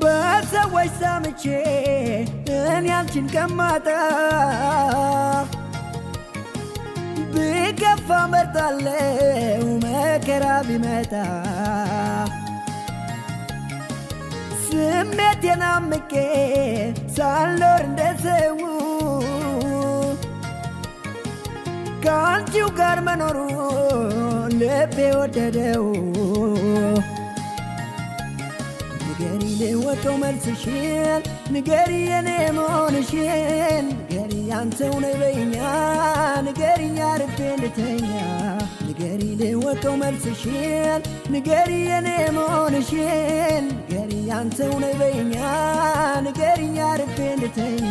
በሰዎች ሰምቼ እኔ አንቺን ከማጣ ብከፋ መርጣለሁ መከራ ቢመጣ ስሜቴን አምቄ ሳልኖር እንደ ሰው ከአንቺው ጋር መኖሩ ልቤ ወደደው ንገሪ ልወቀው መልስሽን ንገሪ የኔ መሆንሽን ንገሪ አንተው ነይ በይኛ ንገሪኛ አርፌ እንድተኛ ንገሪ ልወቀው መልስሽን ንገሪ የኔ መሆንሽን ንገሪ አንተው ነይ በይኛ ንገሪኛ አርፌ እንድተኛ